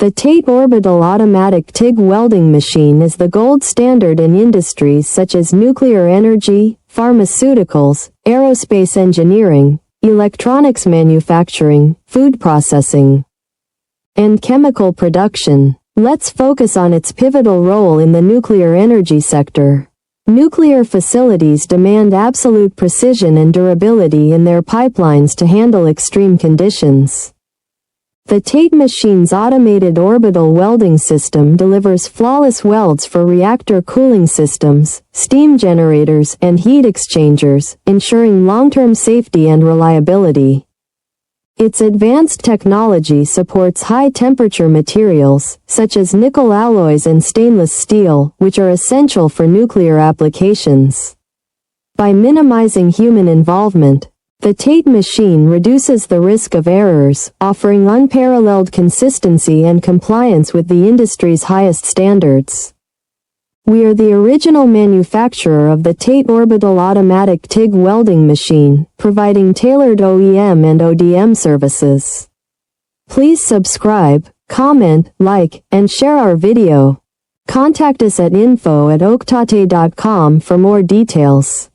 The TATE Orbital Automatic TIG Welding Machine is the gold standard in industries such as nuclear energy, pharmaceuticals, aerospace engineering, electronics manufacturing, food processing, and chemical production. Let's focus on its pivotal role in the nuclear energy sector. Nuclear facilities demand absolute precision and durability in their pipelines to handle extreme conditions. The TATE machine's automated orbital welding system delivers flawless welds for reactor cooling systems, steam generators, and heat exchangers, ensuring long-term safety and reliability. Its advanced technology supports high-temperature materials, such as nickel alloys and stainless steel, which are essential for nuclear applications. By minimizing human involvement, the TATE machine reduces the risk of errors, offering unparalleled consistency and compliance with the industry's highest standards. We are the original manufacturer of the TATE Orbital Automatic TIG Welding Machine, providing tailored OEM and ODM services. Please subscribe, comment, like, and share our video. Contact us at info@oaktate.com for more details.